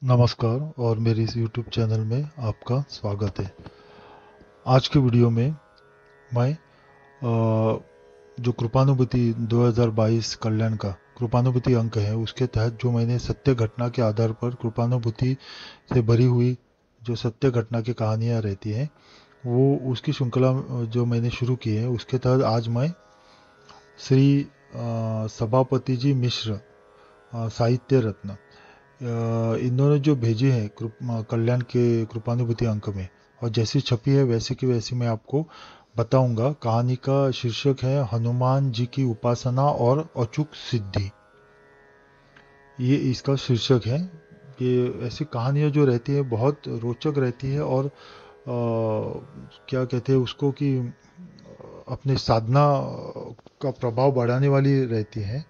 नमस्कार और मेरे इस YouTube चैनल में आपका स्वागत है। आज के वीडियो में मैं जो कृपानुभूति 2022 कल्याण का कृपानुभूति अंक है उसके तहत जो मैंने सत्य घटना के आधार पर कृपानुभूति से भरी हुई जो सत्य घटना की कहानियाँ रहती हैं वो उसकी श्रृंखला जो मैंने शुरू की है उसके तहत आज मैं श्री सभापति जी मिश्र साहित्य रत्न इन्होंने जो भेजी है कल्याण के कृपानुभूति अंक में और जैसी छपी है वैसी की वैसी मैं आपको बताऊंगा। कहानी का शीर्षक है हनुमान जी की उपासना और अचूक सिद्धि। ये इसका शीर्षक है। ये ऐसी कहानियाँ जो रहती है बहुत रोचक रहती है और क्या कहते हैं उसको कि अपने साधना का प्रभाव बढ़ाने वाली रहती है।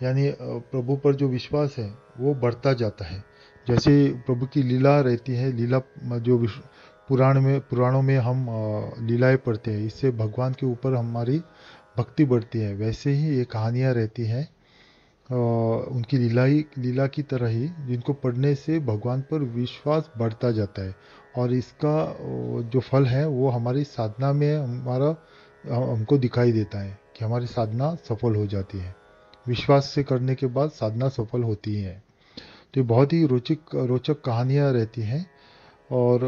यानी प्रभु पर जो विश्वास है वो बढ़ता जाता है। जैसे प्रभु की लीला रहती है, लीला जो पुराणों में हम लीलाएं पढ़ते हैं, इससे भगवान के ऊपर हमारी भक्ति बढ़ती है। वैसे ही ये कहानियाँ रहती हैं उनकी लीला की तरह ही, जिनको पढ़ने से भगवान पर विश्वास बढ़ता जाता है और इसका जो फल है वो हमारी साधना में हमारा हमको दिखाई देता है कि हमारी साधना सफल हो जाती है। विश्वास से करने के बाद साधना सफल होती है। तो ये बहुत ही रोचक रोचक कहानियाँ रहती हैं और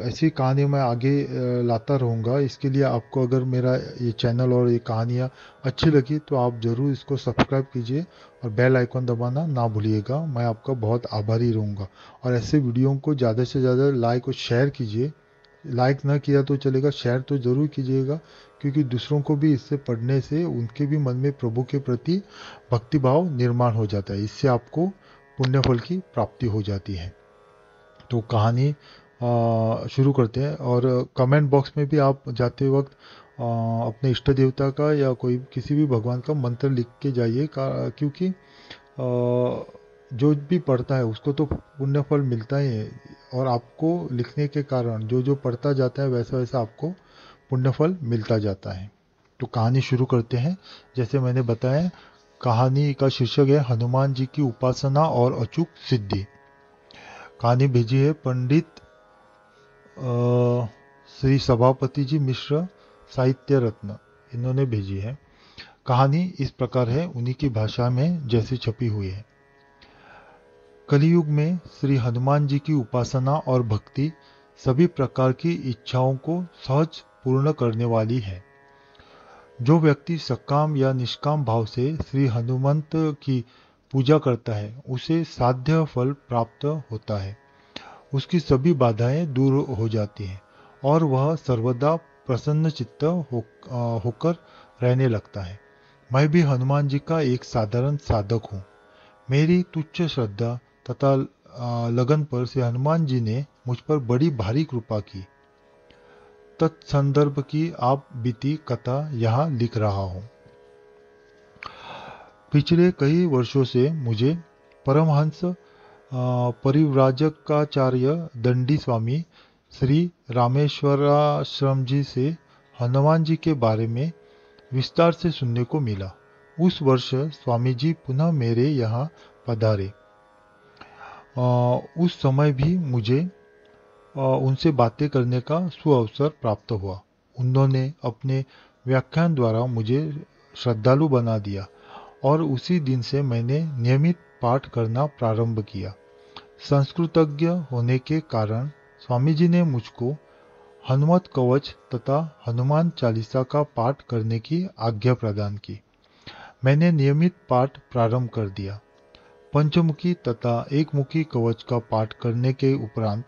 ऐसी कहानियाँ मैं आगे लाता रहूँगा। इसके लिए आपको अगर मेरा ये चैनल और ये कहानियाँ अच्छी लगी तो आप ज़रूर इसको सब्सक्राइब कीजिए और बेल आइकन दबाना ना भूलिएगा। मैं आपका बहुत आभारी रहूँगा और ऐसे वीडियो को ज़्यादा से ज़्यादा लाइक और शेयर कीजिए। लाइक ना किया तो चलेगा, शेयर तो ज़रूर कीजिएगा, क्योंकि दूसरों को भी इससे पढ़ने से उनके भी मन में प्रभु के प्रति भक्तिभाव निर्माण हो जाता है। इससे आपको पुण्य फल की प्राप्ति हो जाती है। तो कहानी शुरू करते हैं और कमेंट बॉक्स में भी आप जाते वक्त अपने इष्ट देवता का या कोई किसी भी भगवान का मंत्र लिख के जाइए, क्योंकि जो भी पढ़ता है उसको तो पुण्य फल मिलता ही है और आपको लिखने के कारण जो जो पढ़ता जाता है वैसा वैसा आपको पुण्य फल मिलता जाता है। तो कहानी शुरू करते हैं। जैसे मैंने बताया, कहानी का शीर्षक है हनुमान जी की उपासना और अचूक सिद्धि। कहानी भेजी है पंडित श्री सभापति जी मिश्र साहित्य रत्न, इन्होंने भेजी है। कहानी इस प्रकार है, उन्हीं की भाषा में जैसी छपी हुई है। कलयुग में श्री हनुमान जी की उपासना और भक्ति सभी प्रकार की इच्छाओं को सहज पूर्ण करने वाली है। जो व्यक्ति सकाम या निष्काम भाव से श्री हनुमंत की पूजा करता है उसे साध्य फल प्राप्त होता है। उसकी सभी बाधाएं दूर हो जाती हैं और वह सर्वदा प्रसन्न चित्त होकर रहने लगता है। मैं भी हनुमान जी का एक साधारण साधक हूँ। मेरी तुच्छ श्रद्धा तथा लगन पर से हनुमान जी ने मुझ पर बड़ी भारी कृपा की। तत्संदर्भ की आप बीती कथा यहाँ लिख रहा हूँ। पिछले कई वर्षों से मुझे परमहंस परिव्राजकाचार्य दंडी स्वामी श्री रामेश्वराश्रम जी से हनुमान जी के बारे में विस्तार से सुनने को मिला। उस वर्ष स्वामी जी पुनः मेरे यहाँ पधारे। उस समय भी मुझे उनसे बातें करने का सुअवसर प्राप्त हुआ। उन्होंने अपने व्याख्यान द्वारा मुझे श्रद्धालु बना दिया और उसी दिन से मैंने नियमित पाठ करना प्रारंभ किया। संस्कृतज्ञ होने के कारण स्वामी जी ने मुझको हनुमत कवच तथा हनुमान चालीसा का पाठ करने की आज्ञा प्रदान की। मैंने नियमित पाठ प्रारंभ कर दिया। पंचमुखी तथा एकमुखी कवच का पाठ करने के उपरांत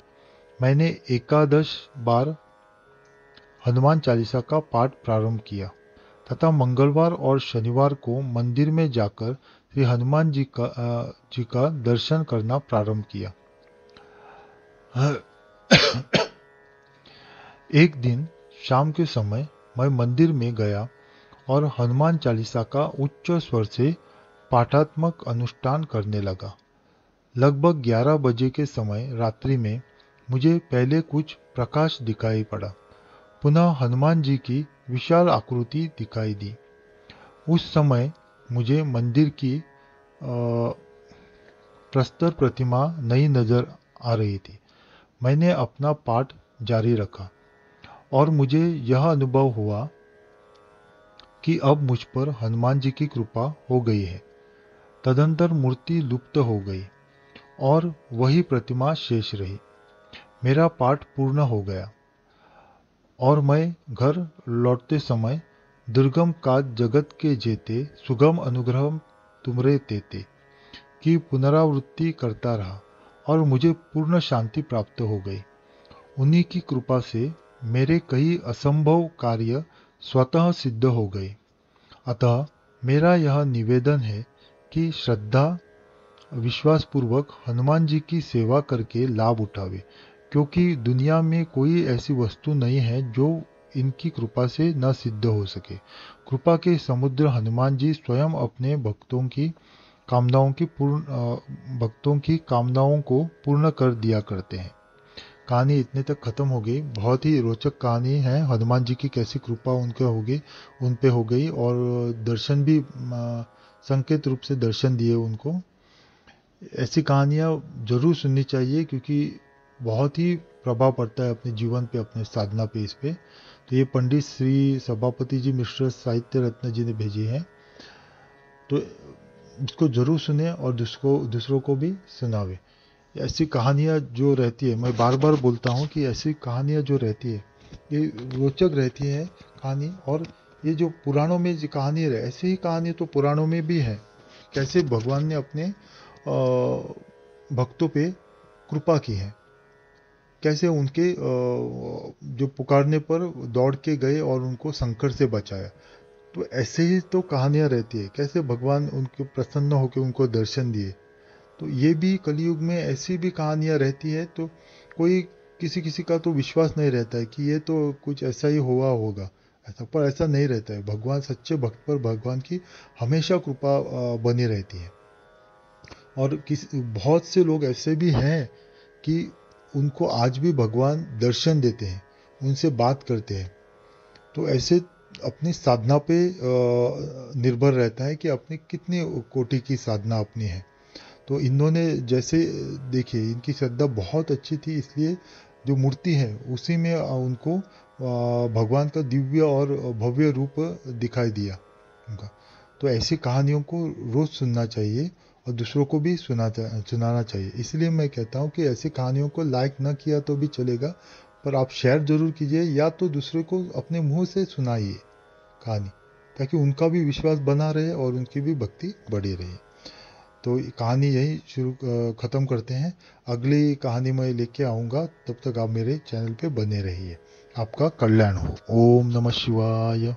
मैंने एकादश बार हनुमान चालीसा का पाठ प्रारंभ किया तथा मंगलवार और शनिवार को मंदिर में जाकर श्री हनुमान जी का दर्शन करना प्रारंभ किया। एक दिन शाम के समय मैं मंदिर में गया और हनुमान चालीसा का उच्च स्वर से पाठात्मक अनुष्ठान करने लगा। लगभग 11 बजे के समय रात्रि में मुझे पहले कुछ प्रकाश दिखाई पड़ा। पुनः हनुमान जी की विशाल आकृति दिखाई दी। उस समय मुझे मंदिर की प्रस्तर प्रतिमा नई नजर आ रही थी। मैंने अपना पाठ जारी रखा और मुझे यह अनुभव हुआ कि अब मुझ पर हनुमान जी की कृपा हो गई है। तदंतर मूर्ति लुप्त हो गई और वही प्रतिमा शेष रही। मेरा पाठ पूर्ण हो गया और मैं घर लौटते समय दुर्गम काज जगत के जेते सुगम अनुग्रह तुमरे तेते की पुनरावृत्ति करता रहा और मुझे पूर्ण शांति प्राप्त हो गई। उन्हीं की कृपा से मेरे कई असंभव कार्य स्वतः सिद्ध हो गए। अतः मेरा यह निवेदन है कि श्रद्धा विश्वास पूर्वक हनुमान जी की सेवा करके लाभ उठावे, क्योंकि दुनिया में कोई ऐसी वस्तु नहीं है जो इनकी कृपा से न सिद्ध हो सके। कृपा के समुद्र हनुमान जी स्वयं अपने भक्तों की कामनाओं को पूर्ण कर दिया करते हैं। कहानी इतने तक खत्म हो गई। बहुत ही रोचक कहानी है, हनुमान जी की कैसी कृपा उन पे हो गई और दर्शन भी संकेत रूप से दर्शन दिए उनको। ऐसी कहानियाँ जरूर सुननी चाहिए क्योंकि बहुत ही प्रभाव पड़ता है अपने जीवन पे, अपने साधना पे, इस पे। तो ये पंडित श्री सभापति जी मिश्र साहित्य रत्न जी ने भेजी है, तो इसको जरूर सुने और दूसरों को भी सुनावे। ऐसी कहानियाँ जो रहती है, मैं बार बार बोलता हूँ कि ऐसी कहानियाँ जो रहती है ये रोचक रहती है कहानी। और ये जो पुराणों में जो कहानी है, ऐसी ही कहानी तो पुराणों में भी है। कैसे भगवान ने अपने भक्तों पे कृपा की है, कैसे उनके जो पुकारने पर दौड़ के गए और उनको संकट से बचाया। तो ऐसे ही तो कहानियाँ रहती है, कैसे भगवान उनके प्रसन्न होकर उनको दर्शन दिए। तो ये भी कलयुग में ऐसी भी कहानियाँ रहती है। तो कोई किसी किसी का तो विश्वास नहीं रहता है कि ये तो कुछ ऐसा ही हुआ होगा, ऐसा, पर ऐसा नहीं रहता है। भगवान, सच्चे भक्त पर भगवान की हमेशा कृपा बनी रहती है। और बहुत से लोग ऐसे भी हैं कि उनको आज भी भगवान दर्शन देते हैं, उनसे बात करते हैं। तो ऐसे अपनी साधना पे निर्भर रहता है कि अपनी कितनी कोटि की साधना अपनी है। तो इन्होंने जैसे, देखिए, इनकी श्रद्धा बहुत अच्छी थी, इसलिए जो मूर्ति है उसी में उनको भगवान का दिव्य और भव्य रूप दिखाई दिया उनका। तो ऐसी कहानियों को रोज़ सुनना चाहिए और दूसरों को भी सुनाना चाहिए। इसलिए मैं कहता हूँ कि ऐसी कहानियों को लाइक ना किया तो भी चलेगा, पर आप शेयर जरूर कीजिए, या तो दूसरे को अपने मुंह से सुनाइए कहानी, ताकि उनका भी विश्वास बना रहे और उनकी भी भक्ति बढ़ी रहे। तो कहानी यही ख़त्म करते हैं। अगली कहानी मैं लेके आऊँगा, तब तक आप मेरे चैनल पे बने रहिए। आपका कल्याण हो। ओम नमः शिवाय।